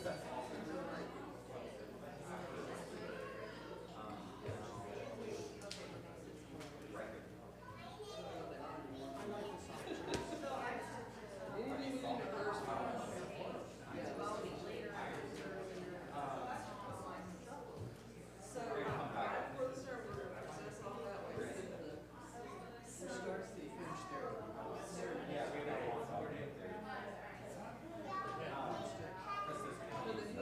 Yeah, we don't want to.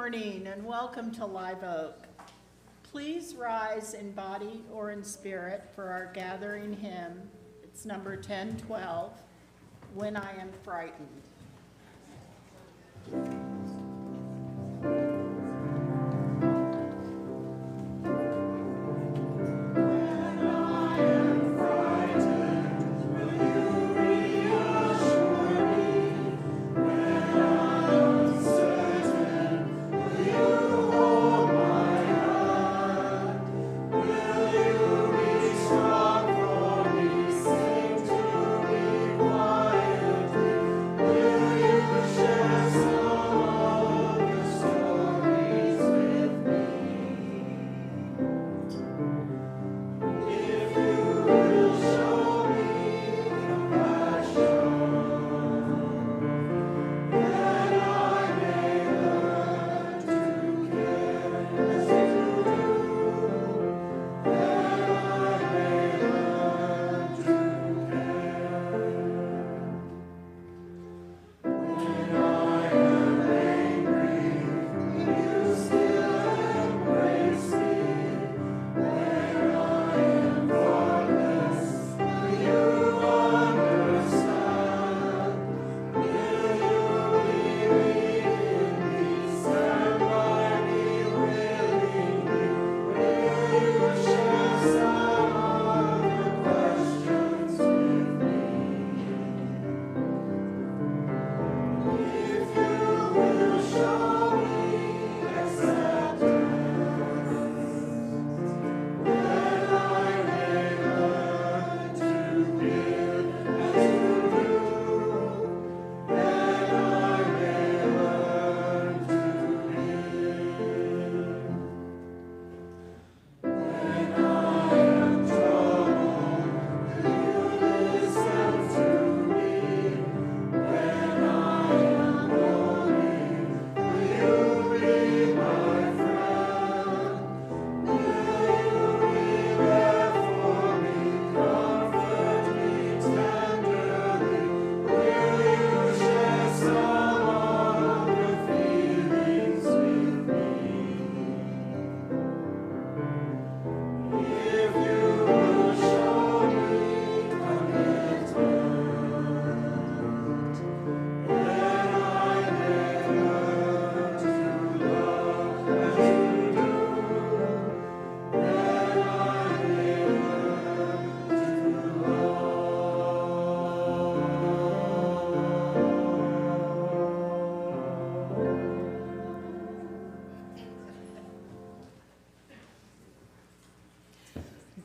morning and welcome to Live Oak. Please rise in body or in spirit for our gathering hymn. It's number 1012, When I Am Frightened.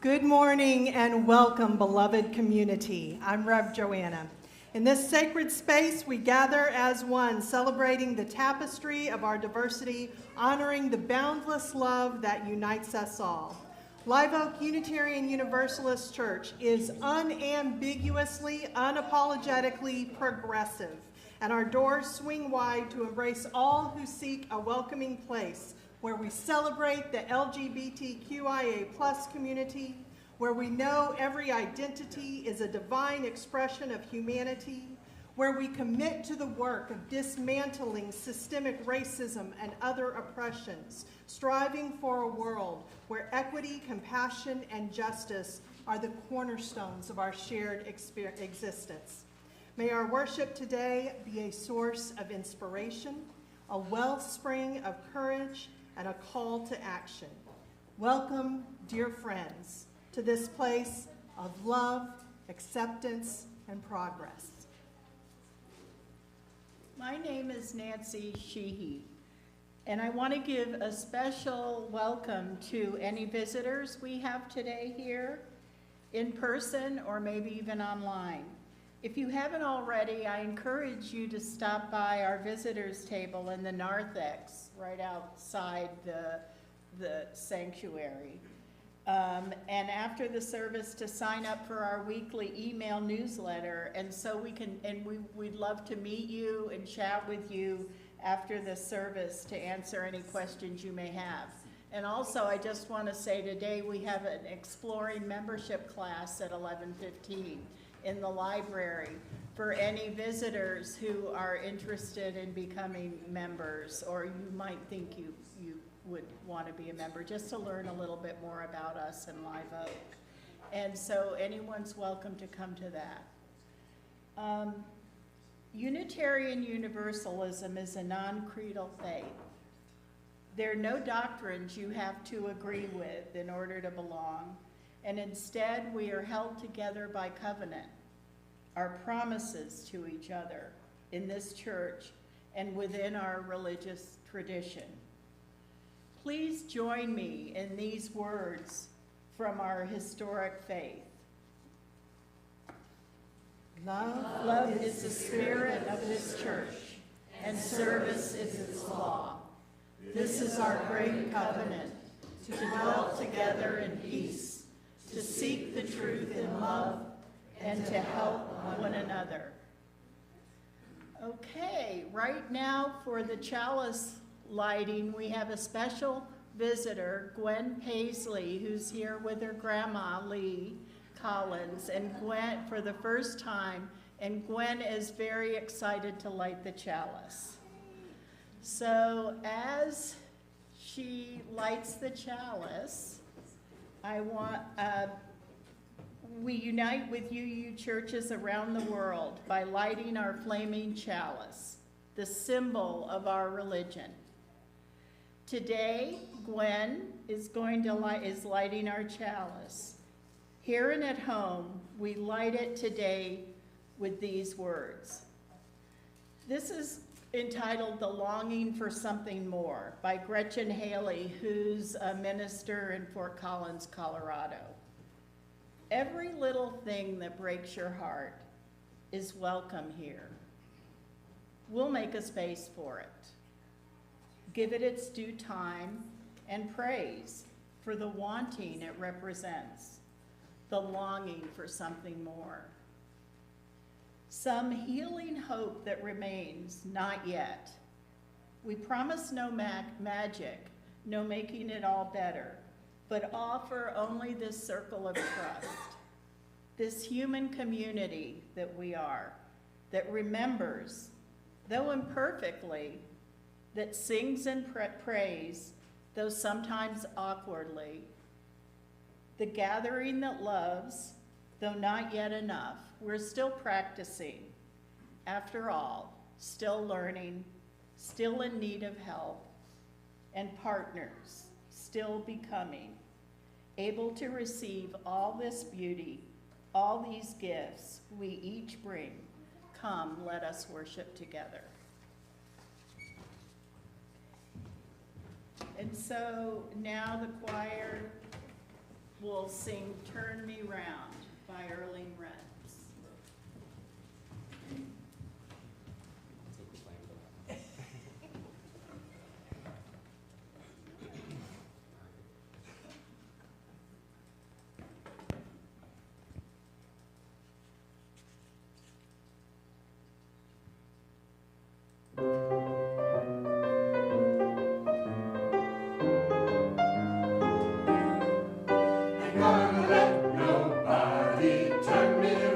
Good morning and welcome, beloved community. I'm Rev Joanna. In this sacred space, we gather as one, celebrating the tapestry of our diversity, honoring the boundless love that unites us all. Live Oak Unitarian Universalist Church is unambiguously, unapologetically progressive, and our doors swing wide to embrace all who seek a welcoming place where we celebrate the LGBTQIA+ community, where we know every identity is a divine expression of humanity, where we commit to the work of dismantling systemic racism and other oppressions, striving for a world where equity, compassion, and justice are the cornerstones of our shared existence. May our worship today be a source of inspiration, a wellspring of courage, and a call to action. Welcome, dear friends, to this place of love, acceptance, and progress. My name is Nancy Sheehy, and I want to give a special welcome to any visitors we have today here, in person or maybe even online. If you haven't already, I encourage you to stop by our visitors table in the narthex right outside the sanctuary. And after the service, to sign up for our weekly email newsletter, and so we'd love to meet you and chat with you after the service to answer any questions you may have. And also, I just want to say today we have an exploring membership class at 11:15 in the library. for any visitors who are interested in becoming members, or you might think you would want to be a member, just to learn a little bit more about us in Live Oak. And so anyone's welcome to come to that. Unitarian Universalism is a non-creedal faith. There are no doctrines you have to agree with in order to belong, and instead we are held together by covenant, our promises to each other in this church and within our religious tradition. Please join me in these words from our historic faith. Love is the spirit of this church, and service is its law. This is our great covenant, to dwell together in peace, to seek the truth in love, and to help one another. Okay, right now for the chalice lighting, we have a special visitor, Gwen Paisley, who's here with her grandma, Lee Collins, and Gwen for the first time, and Gwen is very excited to light the chalice. So as she lights the chalice, we unite with UU churches around the world by lighting our flaming chalice, the symbol of our religion. Today, Gwen is lighting our chalice. Here and at home, we light it today with these words. This is entitled "The Longing for Something More" by Gretchen Haley, who's a minister in Fort Collins, Colorado. Every little thing that breaks your heart is welcome here. We'll make a space for it. Give it its due time and praise for the wanting it represents, the longing for something more. Some healing hope that remains, not yet. We promise no magic, no making it all better, but offer only this circle of trust, this human community that we are, that remembers, though imperfectly, that sings and prays, though sometimes awkwardly, the gathering that loves, though not yet enough. We're still practicing. After all, still learning, still in need of help, and partners, still becoming, able to receive all this beauty, all these gifts we each bring. Come, let us worship together. And so now the choir will sing "Turn Me Round" by Erling Renz. Gonna let nobody turn me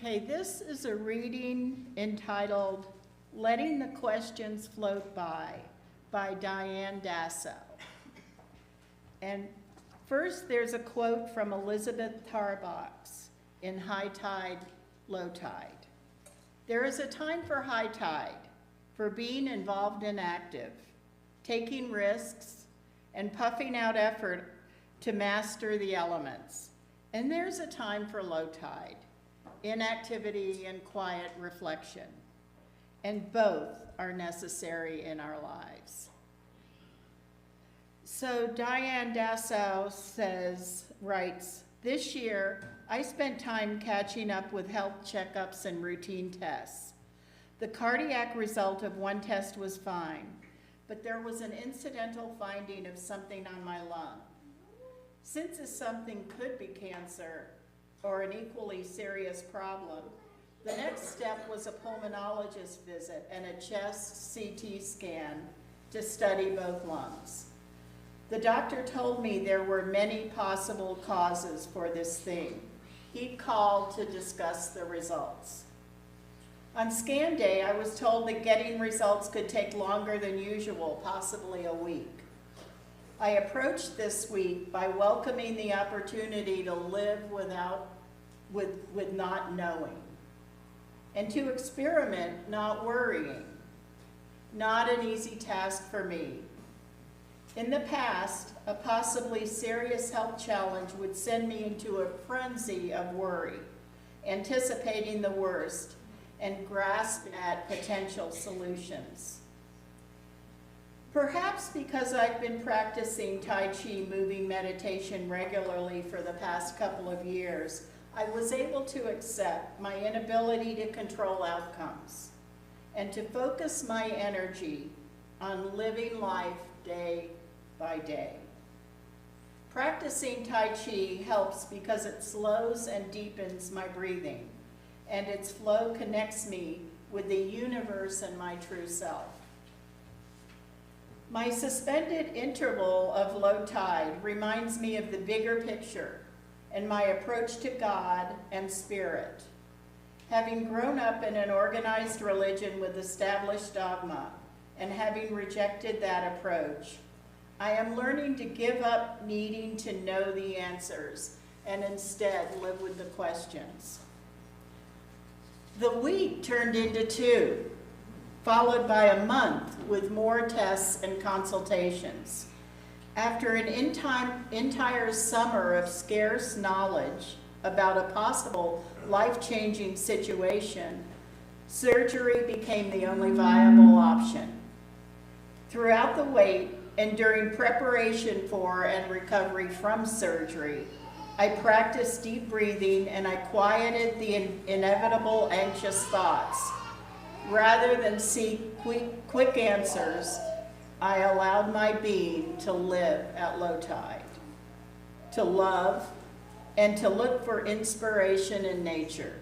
Okay, this is a reading entitled Letting the Questions Float by Diane Dasso. And first, there's a quote from Elizabeth Tarbox in High Tide, Low Tide. There is a time for high tide, for being involved and active, taking risks, and puffing out effort to master the elements. And there's a time for low tide, inactivity and quiet reflection. And both are necessary in our lives. So Diane Dasso writes, this year, I spent time catching up with health checkups and routine tests. The cardiac result of one test was fine, but there was an incidental finding of something on my lung. Since this something could be cancer or an equally serious problem, the next step was a pulmonologist visit and a chest CT scan to study both lungs. The doctor told me there were many possible causes for this thing. He called to discuss the results. On scan day, I was told that getting results could take longer than usual, possibly a week. I approached this week by welcoming the opportunity to live with not knowing, and to experiment not worrying. Not an easy task for me. In the past, a possibly serious health challenge would send me into a frenzy of worry, anticipating the worst, and grasp at potential solutions. Perhaps because I've been practicing Tai Chi moving meditation regularly for the past couple of years, I was able to accept my inability to control outcomes and to focus my energy on living life day by day. Practicing Tai Chi helps because it slows and deepens my breathing, and its flow connects me with the universe and my true self. My suspended interval of low tide reminds me of the bigger picture and my approach to God and spirit. Having grown up in an organized religion with established dogma and having rejected that approach, I am learning to give up needing to know the answers and instead live with the questions. The week turned into 2, followed by a month with more tests and consultations. After an entire summer of scarce knowledge about a possible life-changing situation, surgery became the only viable option. Throughout the wait and during preparation for and recovery from surgery, I practiced deep breathing and I quieted the inevitable anxious thoughts. Rather than seek quick answers, I allowed my being to live at low tide, to love, and to look for inspiration in nature.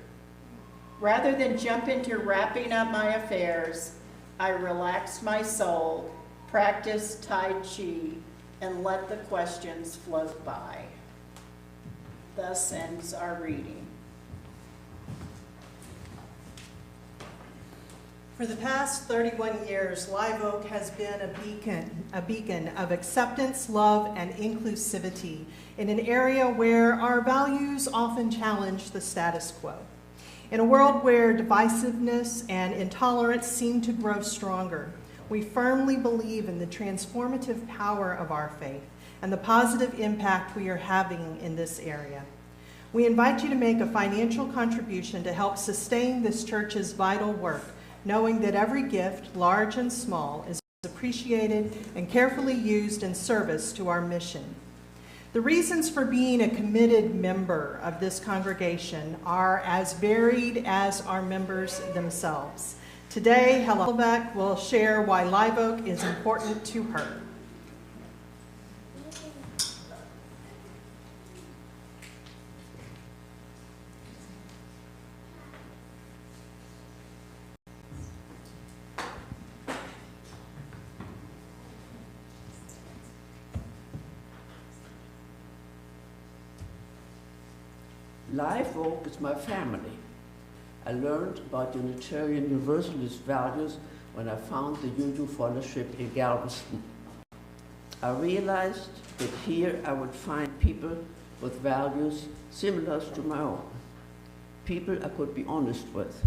Rather than jump into wrapping up my affairs, I relaxed my soul, practiced Tai Chi, and let the questions float by. Thus ends our reading. For the past 31 years, Live Oak has been a beacon of acceptance, love, and inclusivity in an area where our values often challenge the status quo. In a world where divisiveness and intolerance seem to grow stronger, we firmly believe in the transformative power of our faith and the positive impact we are having in this area. We invite you to make a financial contribution to help sustain this church's vital work, knowing that every gift, large and small, is appreciated and carefully used in service to our mission. The reasons for being a committed member of this congregation are as varied as our members themselves. Today, Helen Beck will share why Live Oak is important to her. Live Oak is my family. I learned about Unitarian Universalist values when I found the UU Fellowship in Galveston. I realized that here I would find people with values similar to my own, people I could be honest with.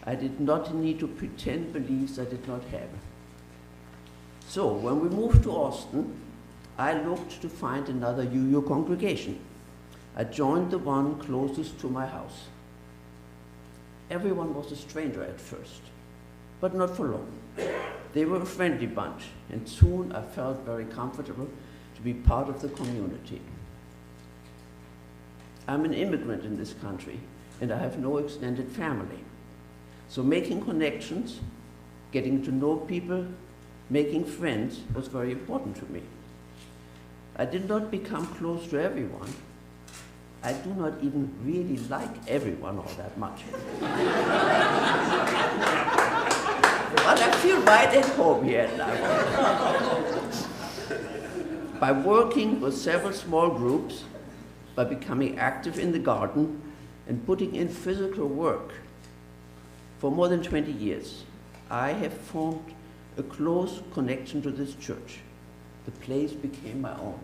I did not need to pretend beliefs I did not have. So when we moved to Austin, I looked to find another UU congregation. I joined the one closest to my house. Everyone was a stranger at first, but not for long. They were a friendly bunch, and soon I felt very comfortable to be part of the community. I'm an immigrant in this country, and I have no extended family. So making connections, getting to know people, making friends was very important to me. I did not become close to everyone. I do not even really like everyone all that much. But I feel right at home here now. By working with several small groups, by becoming active in the garden, and putting in physical work for more than 20 years, I have formed a close connection to this church. The place became my own.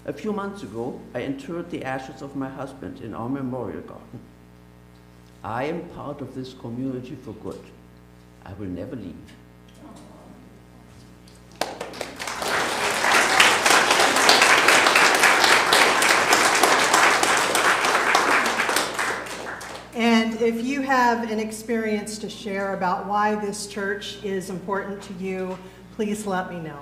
A few months ago, I interred the ashes of my husband in our memorial garden. I am part of this community for good. I will never leave. And if you have an experience to share about why this church is important to you, please let me know.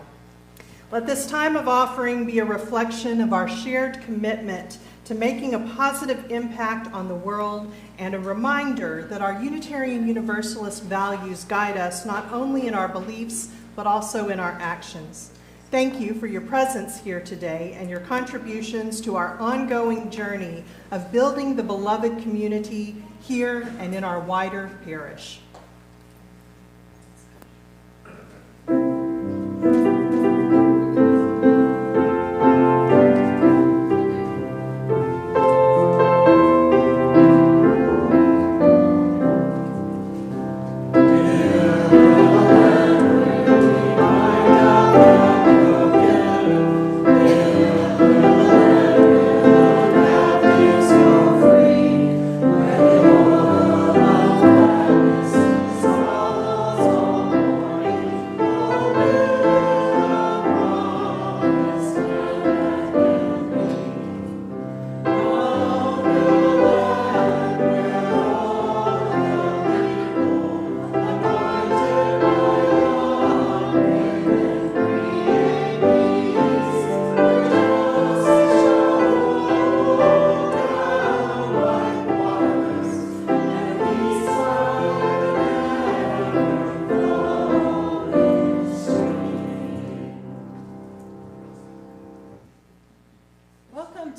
Let this time of offering be a reflection of our shared commitment to making a positive impact on the world and a reminder that our Unitarian Universalist values guide us not only in our beliefs, but also in our actions. Thank you for your presence here today and your contributions to our ongoing journey of building the beloved community here and in our wider parish.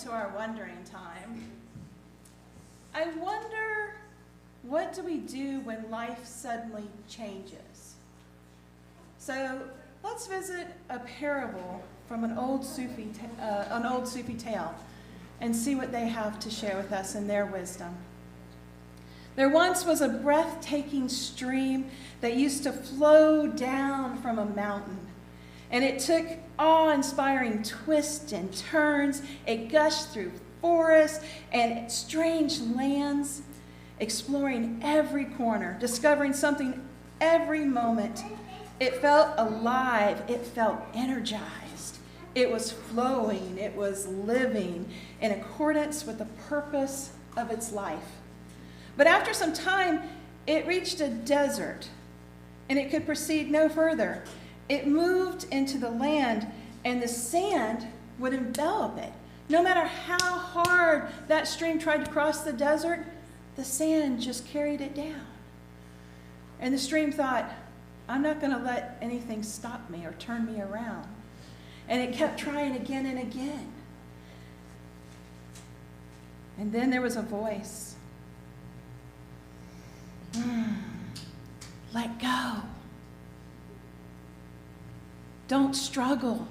To our wondering time. I wonder, what do we do when life suddenly changes? So let's visit a parable from an old Sufi tale and see what they have to share with us in their wisdom. There once was a breathtaking stream that used to flow down from a mountain. And it took awe-inspiring twists and turns. It gushed through forests and strange lands, exploring every corner, discovering something every moment. It felt alive. It felt energized. It was flowing. It was living in accordance with the purpose of its life. But after some time, it reached a desert, and it could proceed no further. It moved into the land, and the sand would envelop it. No matter how hard that stream tried to cross the desert, the sand just carried it down. And the stream thought, I'm not going to let anything stop me or turn me around. And it kept trying again and again. And then there was a voice. Let go. Don't struggle.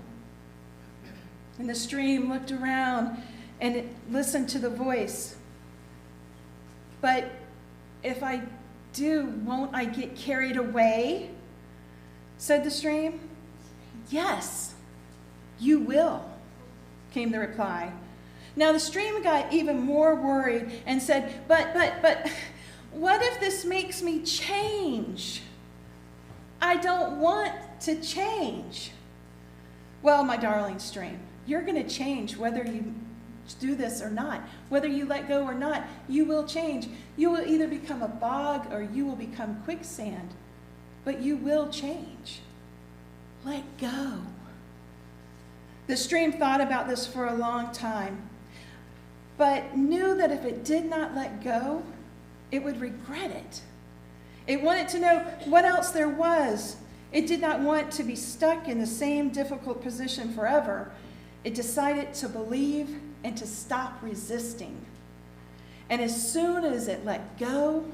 And the stream looked around and it listened to the voice. But if I do, won't I get carried away? Said the stream. Yes, you will, came the reply. Now the stream got even more worried and said, but, what if this makes me change? I don't want to change. Well, my darling stream, you're going to change whether you do this or not. Whether you let go or not, you will change. You will either become a bog or you will become quicksand, but you will change. Let go. The stream thought about this for a long time, but knew that if it did not let go, it would regret it. It wanted to know what else there was. It did not want to be stuck in the same difficult position forever. It decided to believe and to stop resisting. And as soon as it let go,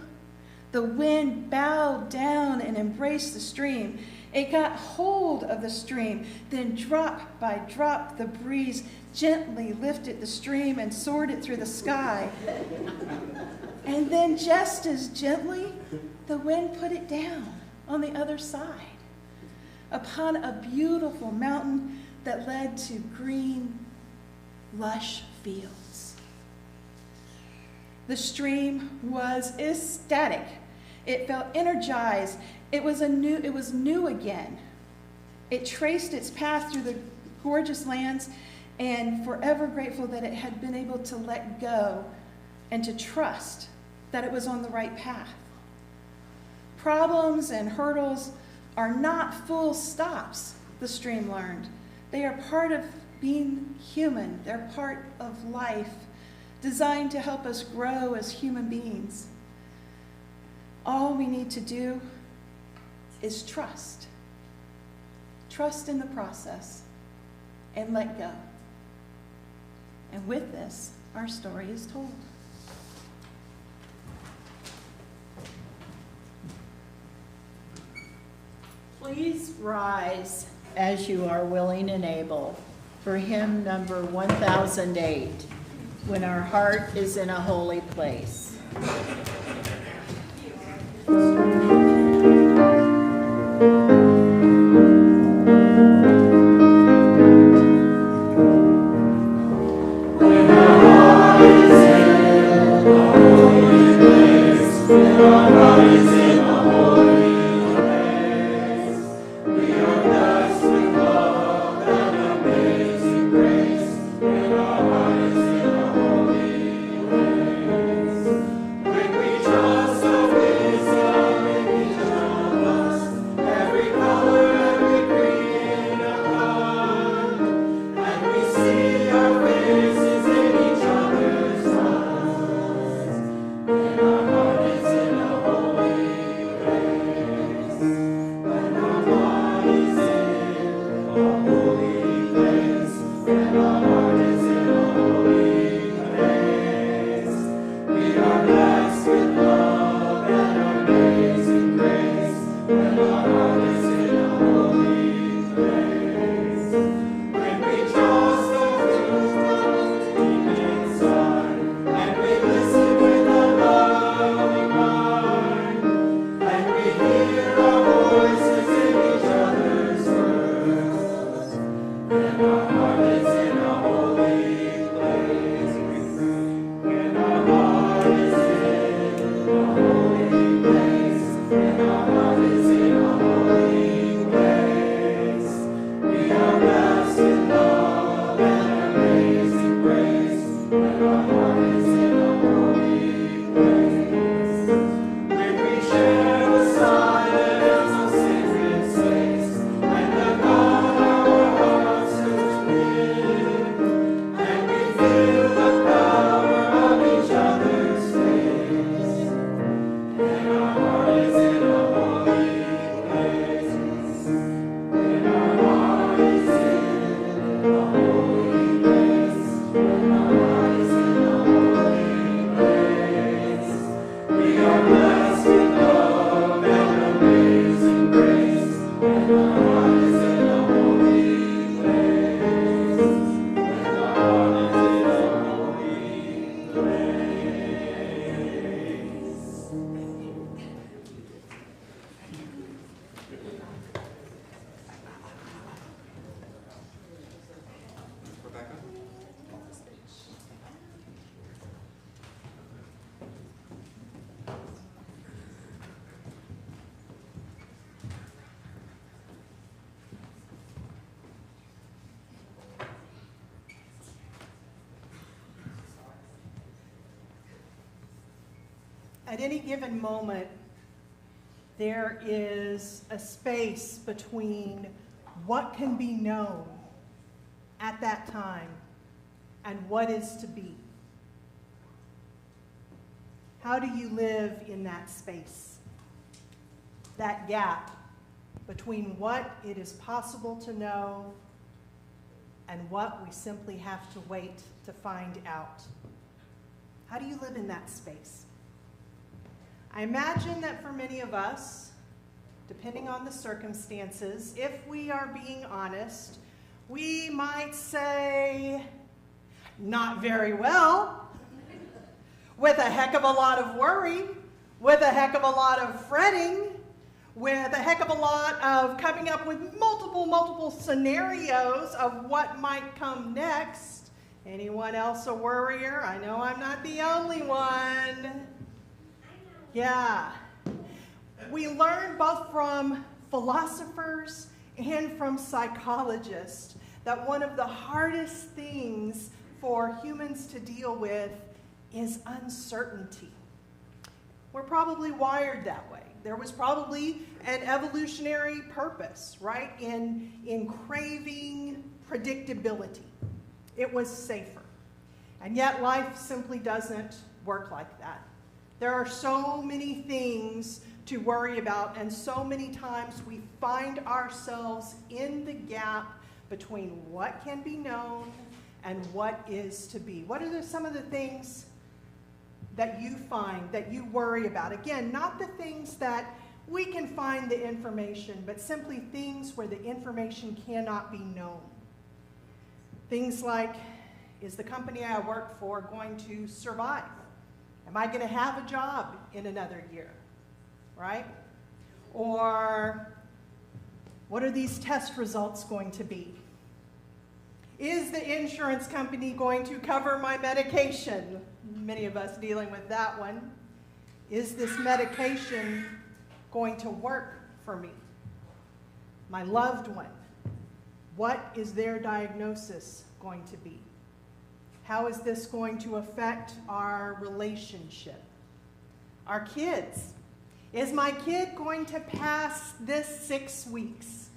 the wind bowed down and embraced the stream. It got hold of the stream, then drop by drop, the breeze gently lifted the stream and soared it through the sky. And then just as gently, the wind put it down on the other side, upon a beautiful mountain that led to green, lush fields. The stream was ecstatic. It felt energized. It was new again. It traced its path through the gorgeous lands and forever grateful that it had been able to let go and to trust that it was on the right path. Problems and hurdles are not full stops, the stream learned. They are part of being human. They're part of life, designed to help us grow as human beings. All we need to do is trust. Trust in the process and let go. And with this, our story is told. Please rise as you are willing and able for hymn number 1008, When Our Heart is in a Holy Place. Holy At any given moment, there is a space between what can be known at that time and what is to be. How do you live in that space? That gap between what it is possible to know and what we simply have to wait to find out. How do you live in that space? I imagine that for many of us, depending on the circumstances, if we are being honest, we might say, not very well, with a heck of a lot of worry, with a heck of a lot of fretting, with a heck of a lot of coming up with multiple scenarios of what might come next. Anyone else a worrier? I know I'm not the only one. Yeah. We learn both from philosophers and from psychologists that one of the hardest things for humans to deal with is uncertainty. We're probably wired that way. There was probably an evolutionary purpose, right, in craving predictability. It was safer. And yet life simply doesn't work like that. There are so many things to worry about, and so many times we find ourselves in the gap between what can be known and what is to be. What are some of the things that you find, that you worry about? Again, not the things that we can find the information, but simply things where the information cannot be known. Things like, is the company I work for going to survive? Am I going to have a job in another year, right? Or what are these test results going to be? Is the insurance company going to cover my medication? Many of us dealing with that one. Is this medication going to work for me? My loved one, what is their diagnosis going to be? How is this going to affect our relationship? Our kids. Is my kid going to pass this 6 weeks?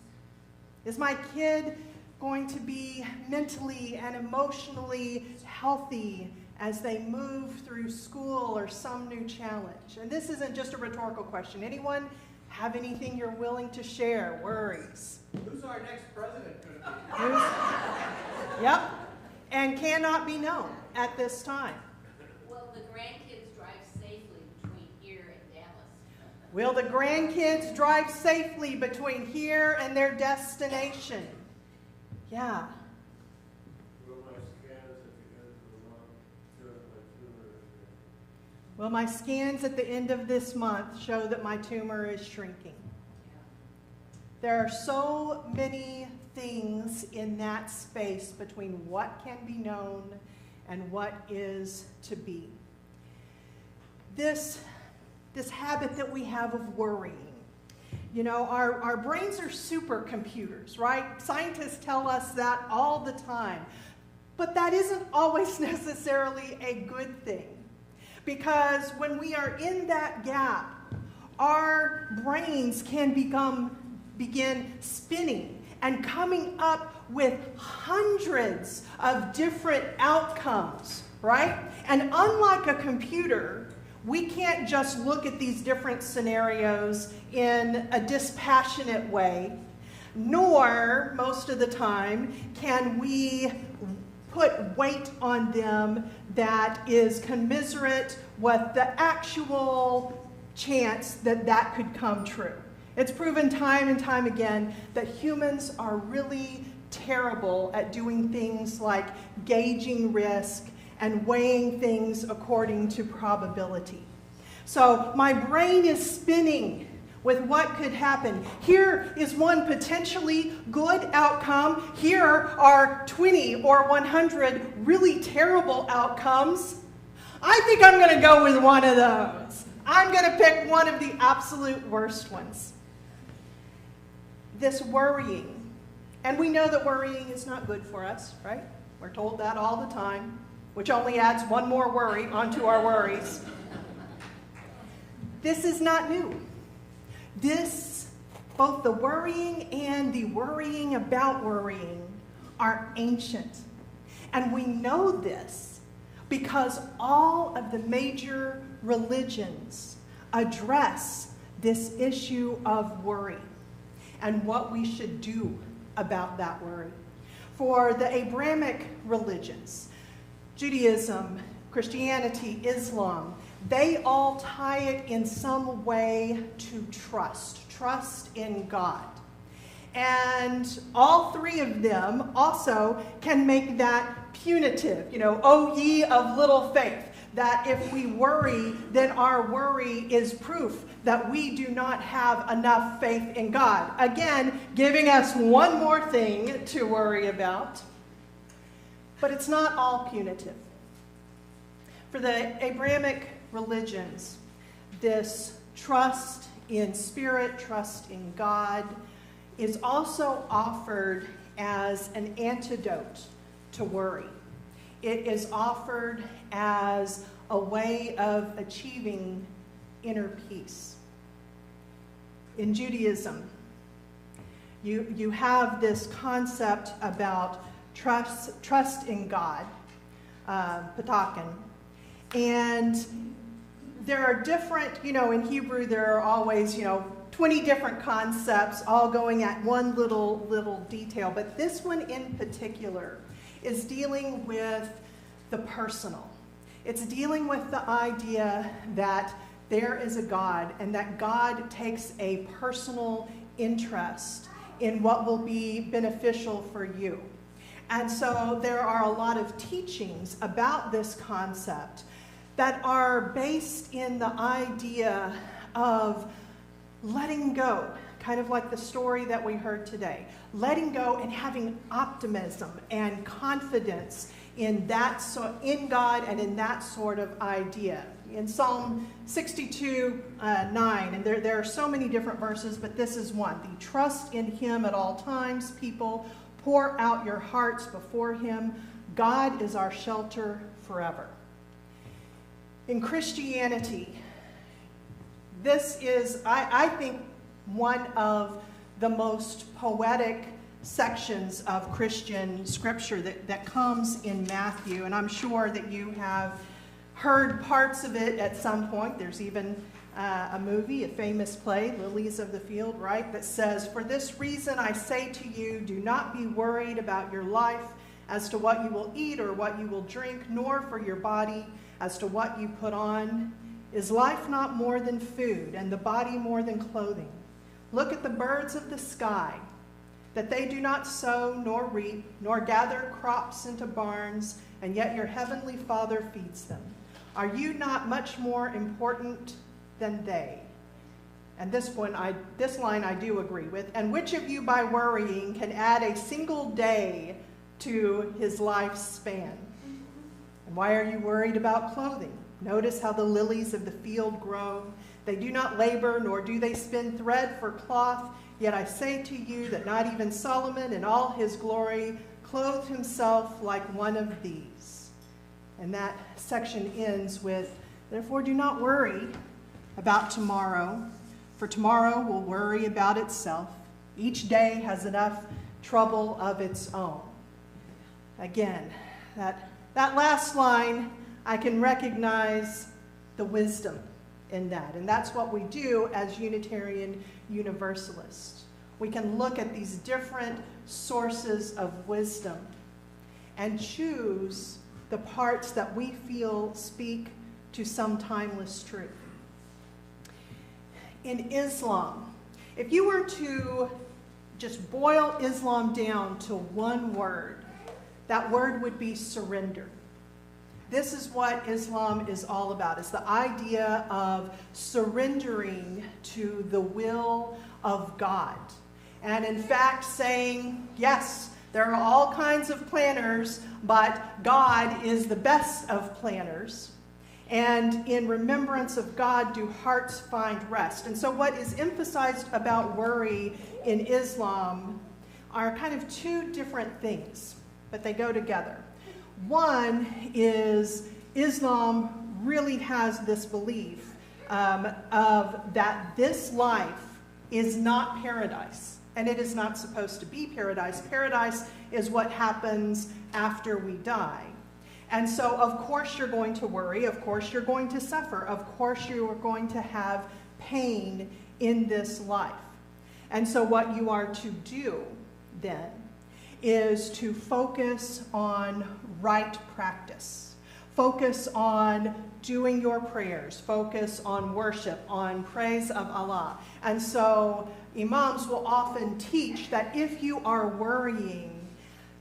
Is my kid going to be mentally and emotionally healthy as they move through school or some new challenge? And this isn't just a rhetorical question. Anyone have anything you're willing to share? Worries? Who's our next president going to be? Yep. And cannot be known at this time. Will the grandkids drive safely between here and Dallas? Will the grandkids drive safely between here and their destination? Yeah. Will my scans at the end of the month show that my tumor is there? Will my scans at the end of this month show that my tumor is shrinking? There are so many things in that space between what can be known and what is to be. This habit that we have of worrying. You know, our brains are supercomputers, right? Scientists tell us that all the time. But that isn't always necessarily a good thing. Because when we are in that gap, our brains can begin spinning and coming up with hundreds of different outcomes, right? And unlike a computer, we can't just look at these different scenarios in a dispassionate way, nor, most of the time, can we put weight on them that is commiserate with the actual chance that that could come true. It's proven time and time again that humans are really terrible at doing things like gauging risk and weighing things according to probability. So my brain is spinning with what could happen. Here is one potentially good outcome. Here are 20 or 100 really terrible outcomes. I think I'm going to go with one of those. I'm going to pick one of the absolute worst ones. This worrying, and we know that worrying is not good for us, right? We're told that all the time, which only adds one more worry onto our worries. This is not new. Both the worrying and the worrying about worrying are ancient. And we know this because all of the major religions address this issue of worry and what we should do about that worry. For the Abrahamic religions, Judaism, Christianity, Islam, they all tie it in some way to trust in God. And all three of them also can make that punitive, O ye of little faith, that if we worry, then our worry is proof that we do not have enough faith in God. Again, giving us one more thing to worry about. But it's not all punitive. For the Abrahamic religions, this trust in spirit, trust in God, is also offered as an antidote to worry. It is offered as a way of achieving inner peace. In Judaism, you have this concept about trust in God, pataken, and there are different, in Hebrew there are always, 20 different concepts all going at one little detail, but this one in particular is dealing with the personal. It's dealing with the idea that there is a God and that God takes a personal interest in what will be beneficial for you. And so there are a lot of teachings about this concept that are based in the idea of letting go, kind of like the story that we heard today. Letting go and having optimism and confidence in God and in that sort of idea. In Psalm 62, 9, and there are so many different verses, but this is one. The trust in him at all times, people. Pour out your hearts before him. God is our shelter forever. In Christianity, this is, I think, one of the most poetic sections of Christian scripture that comes in Matthew, and I'm sure that you have heard parts of it at some point. There's even a movie, a famous play, Lilies of the Field, right, that says, "For this reason I say to you, do not be worried about your life as to what you will eat or what you will drink, nor for your body as to what you put on. Is life not more than food, and the body more than clothing? Look at the birds of the sky, that they do not sow, nor reap, nor gather crops into barns, and yet your heavenly Father feeds them. Are you not much more important than they?" And this line I do agree with. "And which of you by worrying can add a single day to his lifespan? And why are you worried about clothing? Notice how the lilies of the field grow. They do not labor, nor do they spin thread for cloth. Yet I say to you that not even Solomon in all his glory clothed himself like one of these." And that section ends with, "Therefore do not worry about tomorrow, for tomorrow will worry about itself. Each day has enough trouble of its own." Again, that last line, I can recognize the wisdom in that. And that's what we do as Unitarian Universalists. We can look at these different sources of wisdom and choose the parts that we feel speak to some timeless truth. In Islam, if you were to just boil Islam down to one word, that word would be surrender. This is what Islam is all about. It's the idea of surrendering to the will of God. And in fact saying, yes, there are all kinds of planners, but God is the best of planners. And in remembrance of God do hearts find rest. And so what is emphasized about worry in Islam are kind of two different things, but they go together. One is Islam really has this belief of that this life is not paradise, and it is not supposed to be paradise. Paradise is what happens after we die. And so, of course, you're going to worry. Of course, you're going to suffer. Of course, you are going to have pain in this life. And so what you are to do then is to focus on right practice. Focus on doing your prayers. Focus on worship, on praise of Allah. And so imams will often teach that if you are worrying,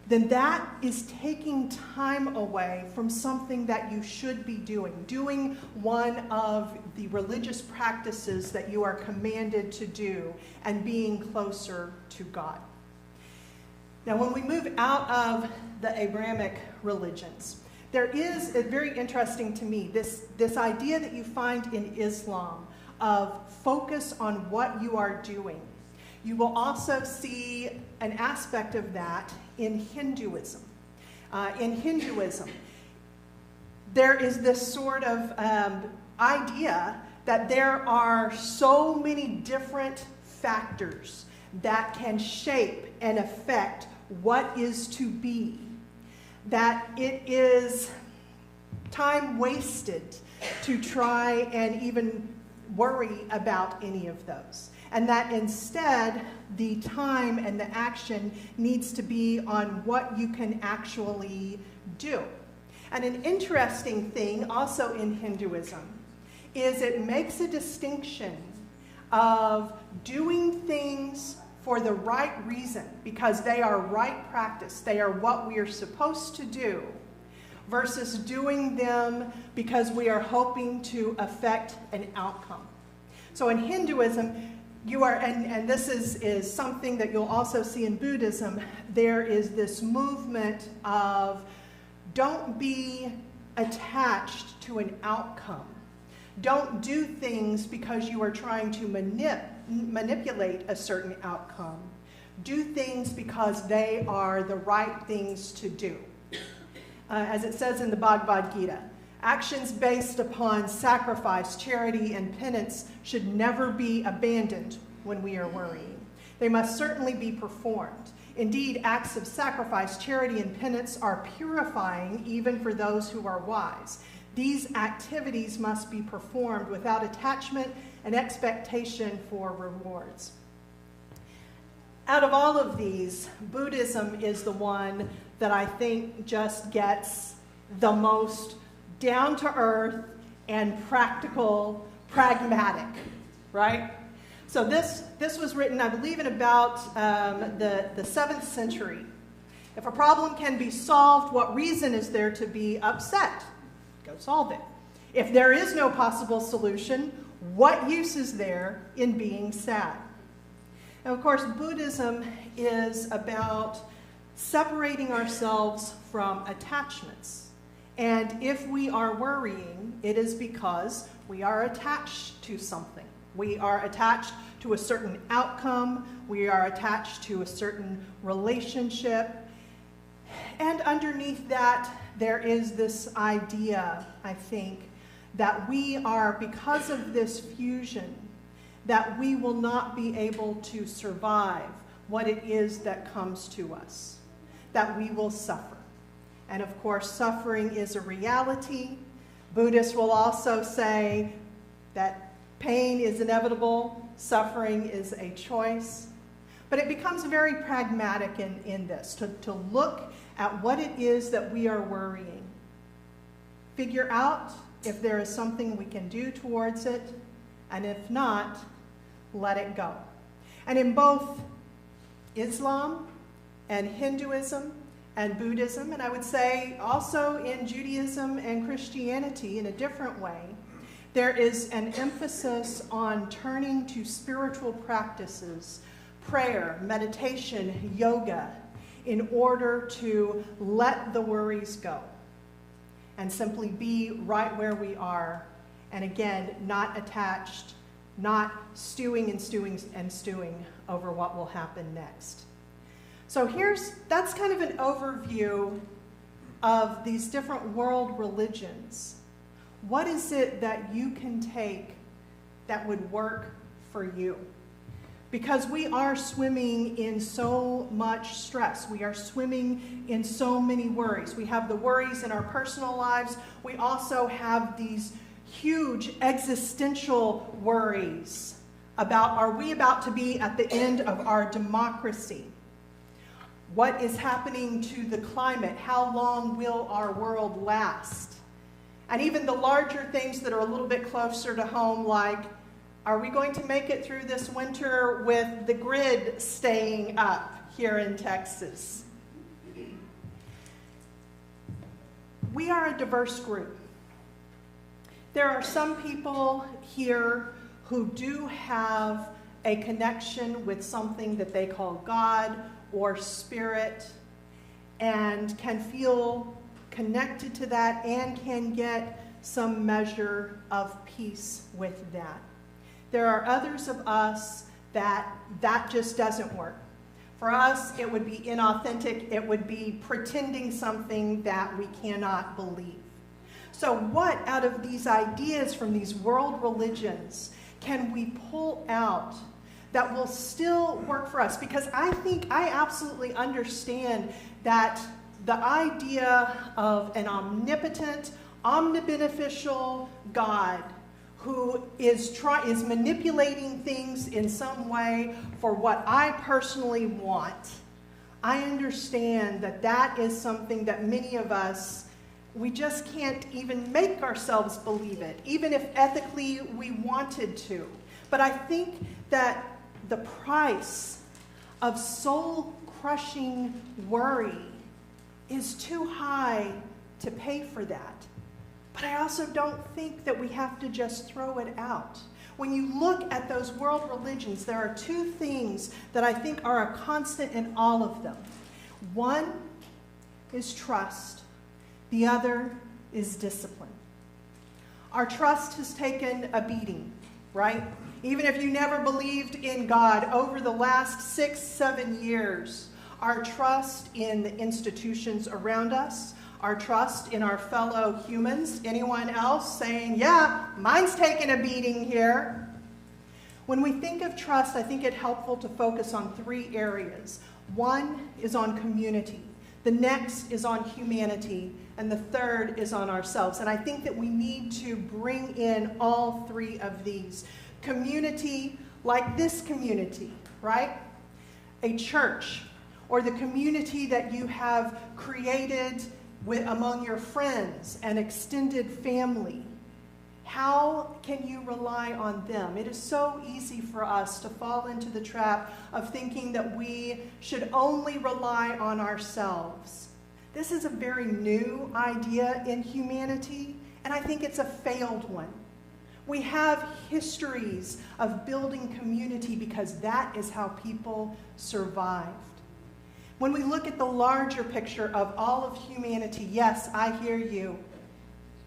then that is taking time away from something that you should be doing one of the religious practices that you are commanded to do, and being closer to God. Now, when we move out of the Abrahamic religions, there is, very interesting to me, this idea that you find in Islam of focus on what you are doing. You will also see an aspect of that in Hinduism. In Hinduism, there is this sort of idea that there are so many different factors that can shape and affect what is to be, that it is time wasted to try and even worry about any of those. And that instead, the time and the action needs to be on what you can actually do. And an interesting thing also in Hinduism is it makes a distinction of doing things for the right reason, because they are right practice, they are what we are supposed to do, versus doing them because we are hoping to affect an outcome. So in Hinduism, you are, and this is something that you'll also see in Buddhism, there is this movement of don't be attached to an outcome. Don't do things because you are trying to manipulate a certain outcome. Do things because they are the right things to do. As it says in the Bhagavad Gita, actions based upon sacrifice, charity, and penance should never be abandoned when we are worrying. They must certainly be performed. Indeed, acts of sacrifice, charity, and penance are purifying even for those who are wise. These activities must be performed without attachment and expectation for rewards. Out of all of these, Buddhism is the one that I think just gets the most down to earth and practical, pragmatic, right? So this was written, I believe, in about the 7th century. If a problem can be solved, what reason is there to be upset? Go solve it. If there is no possible solution, what use is there in being sad? Now, of course, Buddhism is about separating ourselves from attachments. And if we are worrying, it is because we are attached to something. We are attached to a certain outcome. We are attached to a certain relationship. And underneath that, there is this idea, I think, that we are, because of this fusion, that we will not be able to survive what it is that comes to us, that we will suffer. And of course, suffering is a reality. Buddhists will also say that pain is inevitable, suffering is a choice. But it becomes very pragmatic in this, to look at what it is that we are worrying. Figure out if there is something we can do towards it, and if not, let it go. And in both Islam and Hinduism and Buddhism, and I would say also in Judaism and Christianity in a different way, there is an emphasis on turning to spiritual practices, prayer, meditation, yoga, in order to let the worries go and simply be right where we are, and again, not attached, not stewing over what will happen next. So that's kind of an overview of these different world religions. What is it that you can take that would work for you. Because we are swimming in so much stress. We are swimming in so many worries. We have the worries in our personal lives. We also have these huge existential worries about, are we about to be at the end of our democracy? What is happening to the climate? How long will our world last? And even the larger things that are a little bit closer to home, like, are we going to make it through this winter with the grid staying up here in Texas? We are a diverse group. There are some people here who do have a connection with something that they call God or spirit and can feel connected to that and can get some measure of peace with that. There are others of us that just doesn't work. For us, it would be inauthentic. It would be pretending something that we cannot believe. So what out of these ideas from these world religions can we pull out that will still work for us? Because I think I absolutely understand that the idea of an omnipotent, omnibeneficial God who is manipulating things in some way for what I personally want, I understand that that is something that many of us, we just can't even make ourselves believe it, even if ethically we wanted to. But I think that the price of soul-crushing worry is too high to pay for that. But I also don't think that we have to just throw it out. When you look at those world religions, there are two things that I think are a constant in all of them. One is trust. The other is discipline. Our trust has taken a beating, right? Even if you never believed in God, over the last 6-7 years, our trust in the institutions around us, our trust in our fellow humans, anyone else saying, yeah, mine's taking a beating here. When we think of trust, I think it's helpful to focus on 3 areas. One is on community. The next is on humanity. And the third is on ourselves. And I think that we need to bring in all 3 of these. Community, like this community, right? A church, or the community that you have created among your friends and extended family. How can you rely on them? It is so easy for us to fall into the trap of thinking that we should only rely on ourselves. This is a very new idea in humanity, and I think it's a failed one. We have histories of building community because that is how people survived. When we look at the larger picture of all of humanity, yes, I hear you.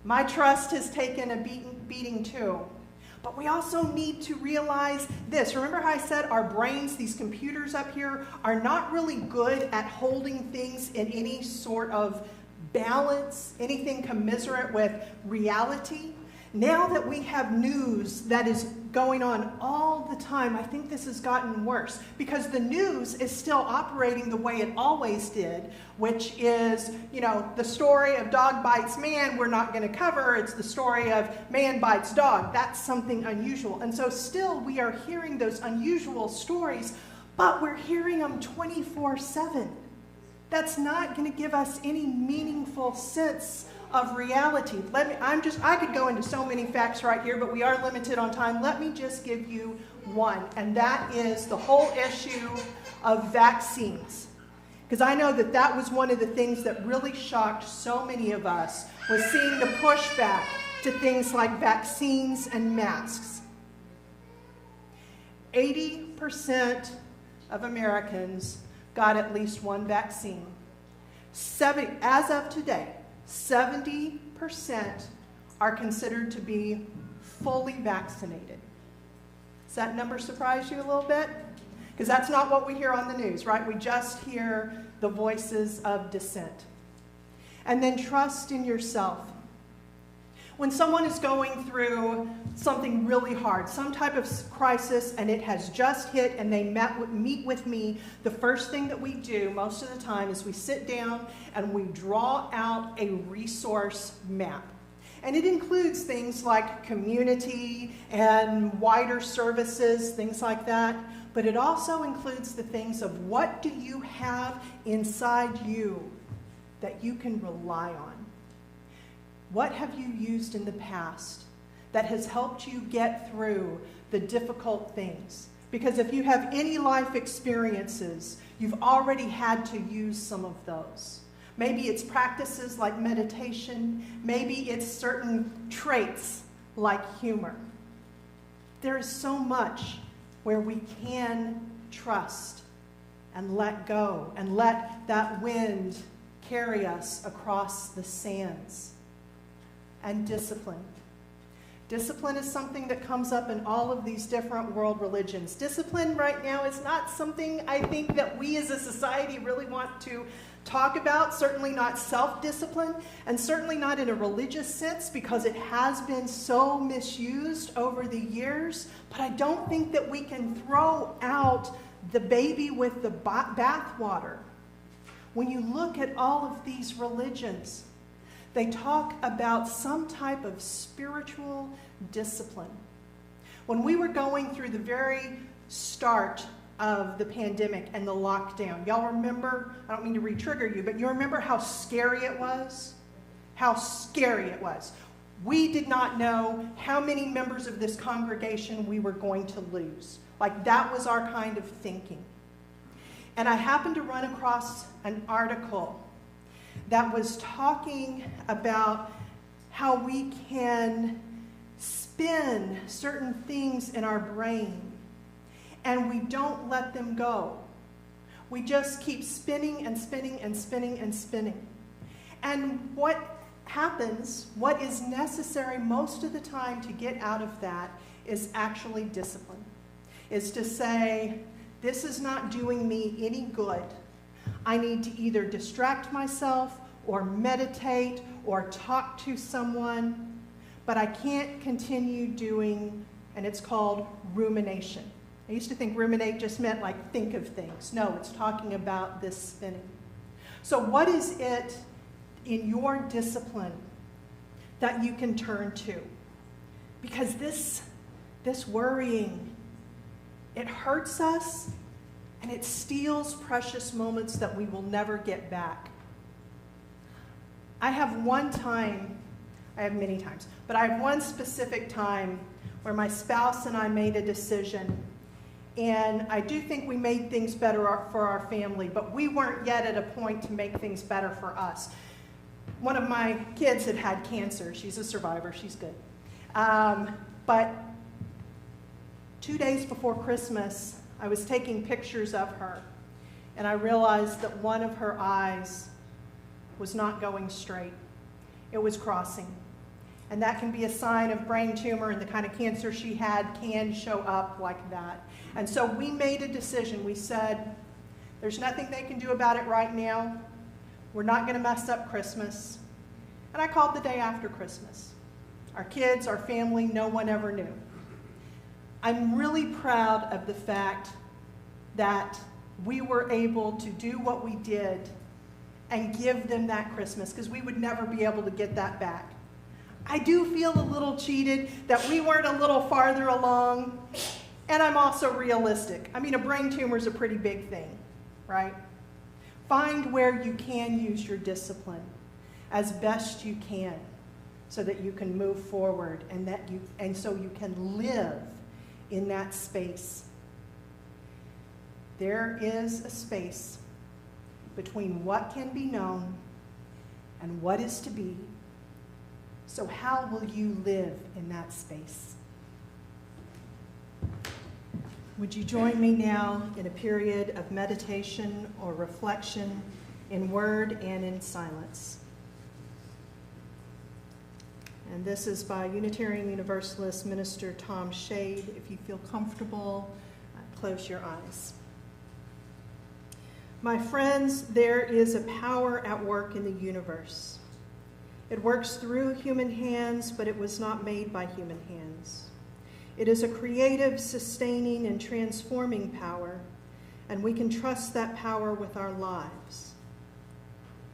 My trust has taken a beating too. But we also need to realize this. Remember how I said our brains, these computers up here, are not really good at holding things in any sort of balance, anything commiserate with reality? Now that we have news that is going on all the time, I think this has gotten worse because the news is still operating the way it always did, which is, the story of dog bites man we're not going to cover. It's the story of man bites dog. That's something unusual. And so still we are hearing those unusual stories, but we're hearing them 24/7. That's not going to give us any meaningful sense of reality. I could go into so many facts right here, but we are limited on time. Let me just give you one, and that is the whole issue of vaccines. Because I know that was one of the things that really shocked so many of us, was seeing the pushback to things like vaccines and masks. 80% of Americans got at least one vaccine. As of today, 70% are considered to be fully vaccinated. Does that number surprise you a little bit? Because that's not what we hear on the news, right? We just hear the voices of dissent. And then trust in yourself. When someone is going through something really hard, some type of crisis, and it has just hit and they meet with me, the first thing that we do most of the time is we sit down and we draw out a resource map. And it includes things like community and wider services, things like that. But it also includes the things of what do you have inside you that you can rely on? What have you used in the past that has helped you get through the difficult things? Because if you have any life experiences, you've already had to use some of those. Maybe it's practices like meditation. Maybe it's certain traits like humor. There is so much where we can trust and let go and let that wind carry us across the sands. And discipline. Discipline is something that comes up in all of these different world religions. Discipline right now is not something I think that we as a society really want to talk about, certainly not self-discipline, and certainly not in a religious sense because it has been so misused over the years. But I don't think that we can throw out the baby with the bathwater. When you look at all of these religions, they talk about some type of spiritual discipline. When we were going through the very start of the pandemic and the lockdown, y'all remember, I don't mean to re-trigger you, but you remember how scary it was? How scary it was. We did not know how many members of this congregation we were going to lose. Like, that was our kind of thinking. And I happened to run across an article that was talking about how we can spin certain things in our brain and we don't let them go. We just keep spinning and spinning and spinning and spinning. And what happens, what is necessary most of the time to get out of that is actually discipline. Is to say, this is not doing me any good. I need to either distract myself or meditate or talk to someone, but I can't continue doing, and it's called rumination. I used to think ruminate just meant like think of things. No, it's talking about this spinning. So what is it in your discipline that you can turn to? Because this worrying, it hurts us and it steals precious moments that we will never get back. I have many times, but I have one specific time where my spouse and I made a decision, and I do think we made things better for our family, but we weren't yet at a point to make things better for us. One of my kids had cancer. She's a survivor. She's good. But 2 days before Christmas, I was taking pictures of her, and I realized that one of her eyes was not going straight. It was crossing. And that can be a sign of brain tumor, and the kind of cancer she had can show up like that. And so we made a decision. We said, there's nothing they can do about it right now. We're not going to mess up Christmas. And I called the day after Christmas. Our kids, our family, no one ever knew. I'm really proud of the fact that we were able to do what we did and give them that Christmas, because we would never be able to get that back. I do feel a little cheated that we weren't a little farther along, and I'm also realistic. I mean, a brain tumor is a pretty big thing, right? Find where you can use your discipline as best you can so that you can move forward and so you can live in that space. There is a space between what can be known and what is to be. So how will you live in that space? Would you join me now in a period of meditation or reflection in word and in silence? And this is by Unitarian Universalist Minister Tom Shade. If you feel comfortable, close your eyes. My friends, there is a power at work in the universe. It works through human hands, but it was not made by human hands. It is a creative, sustaining, and transforming power, and we can trust that power with our lives.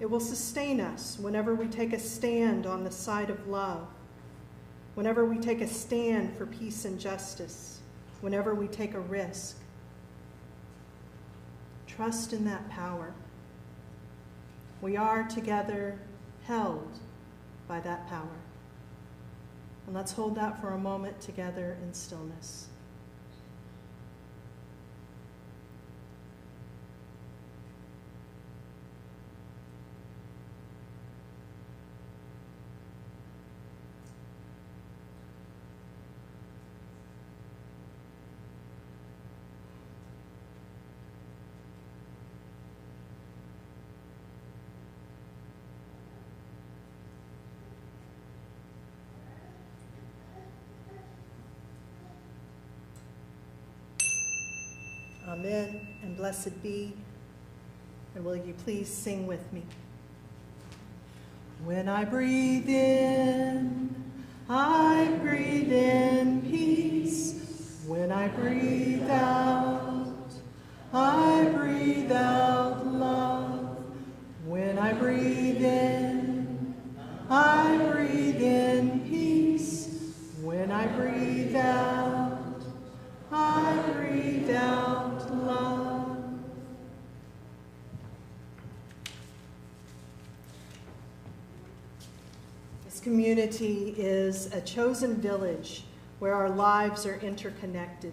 It will sustain us whenever we take a stand on the side of love, whenever we take a stand for peace and justice, whenever we take a risk. Trust in that power. We are together held by that power. And let's hold that for a moment together in stillness. Amen, and blessed be. And will you please sing with me? When I breathe in peace. When I breathe out love. When I breathe in peace. When I breathe out love. This community is a chosen village where our lives are interconnected.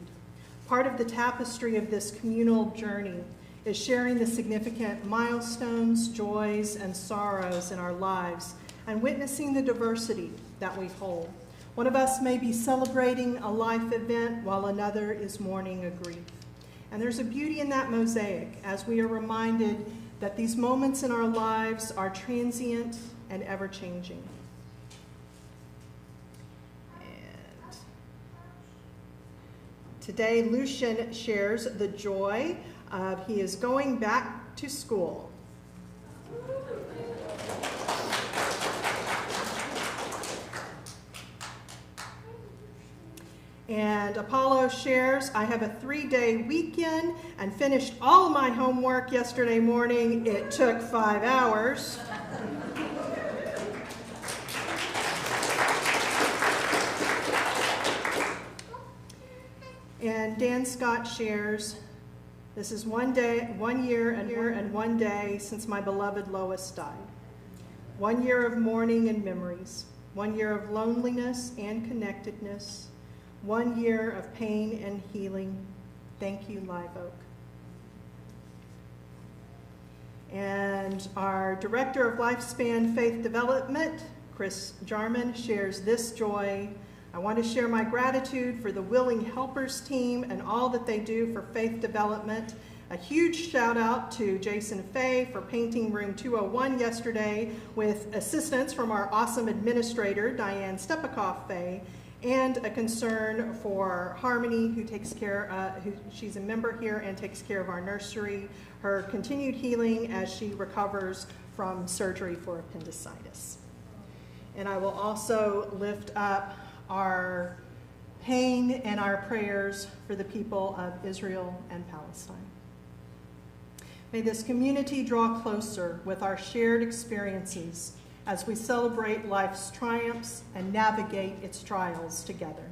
Part of the tapestry of this communal journey is sharing the significant milestones, joys, and sorrows in our lives and witnessing the diversity that we hold. One of us may be celebrating a life event while another is mourning a grief. And there's a beauty in that mosaic as we are reminded that these moments in our lives are transient and ever-changing. And today, Lucian shares the joy of he is going back to school. And Apollo shares, I have a 3-day weekend and finished all my homework yesterday morning. It took 5 hours. And Dan Scott shares, this is 1 year and 1 day since my beloved Lois died. 1 year of mourning and memories. 1 year of loneliness and connectedness. 1 year of pain and healing. Thank you, Live Oak. And our Director of Lifespan Faith Development, Chris Jarman, shares this joy. I want to share my gratitude for the Willing Helpers team and all that they do for faith development. A huge shout out to Jason Fay for painting room 201 yesterday with assistance from our awesome administrator, Diane Stepikoff Fay, and a concern for Harmony, who takes care, she's a member here and takes care of our nursery, her continued healing as she recovers from surgery for appendicitis. And I will also lift up our pain and our prayers for the people of Israel and Palestine. May this community draw closer with our shared experiences as we celebrate life's triumphs and navigate its trials together.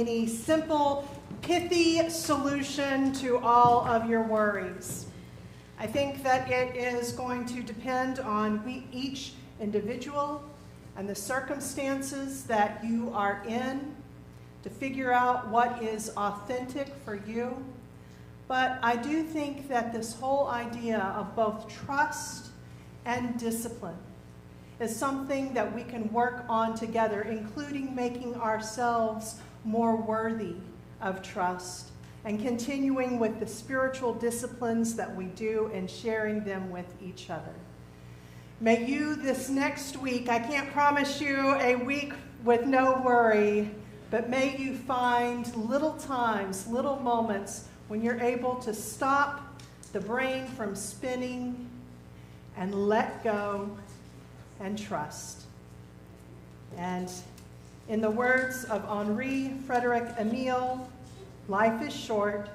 any simple, pithy solution to all of your worries. I think that it is going to depend on each individual and the circumstances that you are in to figure out what is authentic for you. But I do think that this whole idea of both trust and discipline is something that we can work on together, including making ourselves more worthy of trust and continuing with the spiritual disciplines that we do and sharing them with each other. May you this next week, I can't promise you a week with no worry, but may you find little times, little moments when you're able to stop the brain from spinning and let go and trust. And in the words of Henri Frederick Emile, life is short.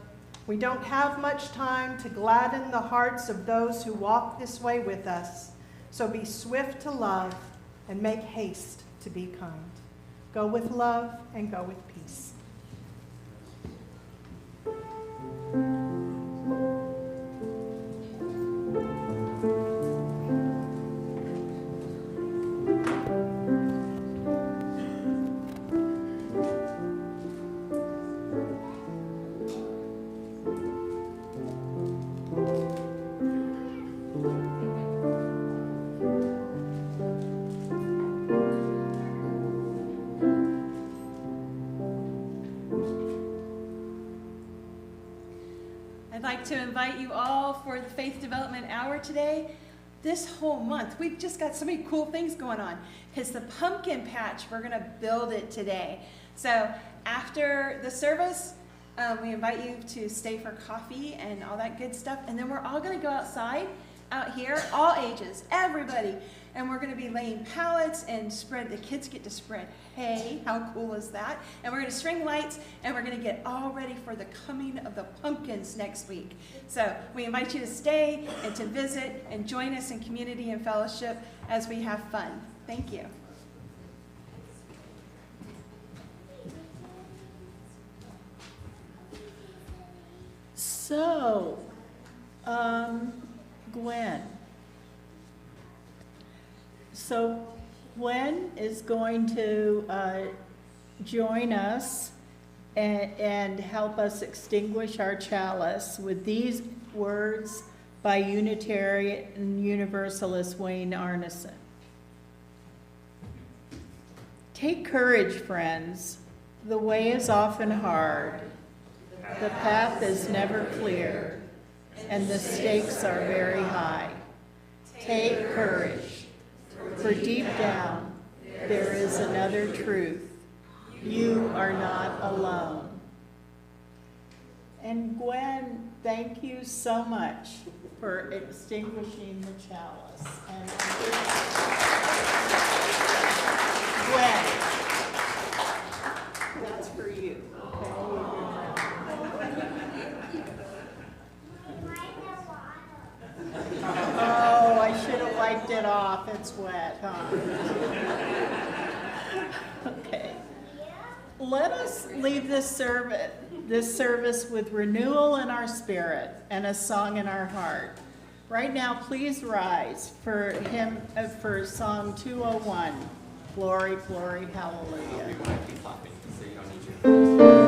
We don't have much time to gladden the hearts of those who walk this way with us. So be swift to love and make haste to be kind. Go with love and go with peace. I'd like to invite you all for the Faith Development Hour today. This whole month, we've just got so many cool things going on. Because the pumpkin patch, we're going to build it today. So after the service, we invite you to stay for coffee and all that good stuff. And then we're all going to go outside, out here, all ages, everybody. And we're going to be laying pallets and the kids get to spread hay. How cool is that? And we're going to string lights, and we're going to get all ready for the coming of the pumpkins next week. So we invite you to stay and to visit and join us in community and fellowship as we have fun. Thank you. So, Gwen. So Gwen is going to join us and help us extinguish our chalice with these words by Unitarian Universalist Wayne Arneson. Take courage, friends. The way is often hard. The path is never clear, and the stakes are very high. Take courage, for deep down there is another truth. You are not alone. And Gwen, thank you so much for extinguishing the chalice. And Gwen, that's for you. Oh, I should have wiped it off. It's wet, huh? Okay. Let us leave this service with renewal in our spirit and a song in our heart. Right now, please rise for Song 201, Glory, Glory, Hallelujah. Hallelujah.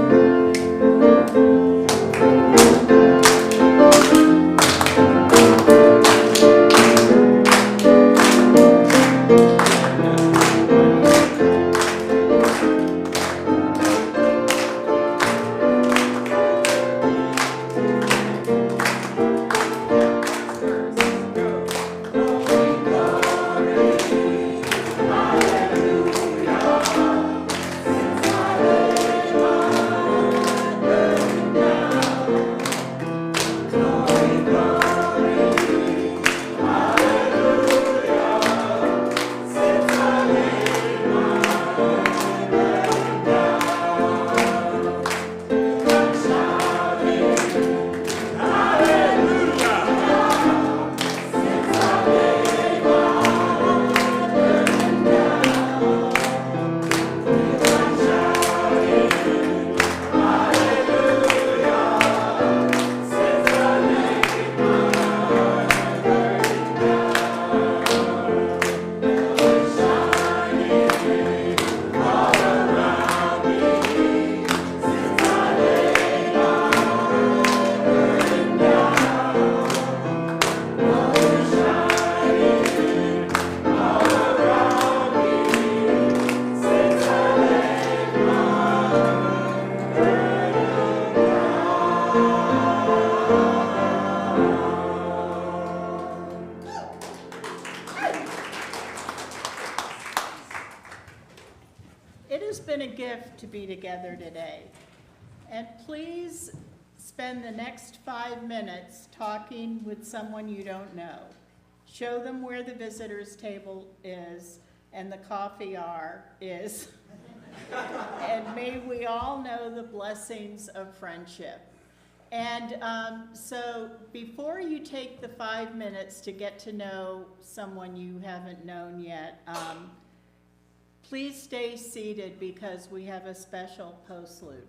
gift to be together today. And please spend the next 5 minutes talking with someone you don't know. Show them where the visitors table is and the coffee is. And may we all know the blessings of friendship. And so before you take the 5 minutes to get to know someone you haven't known yet, please stay seated because we have a special postlude.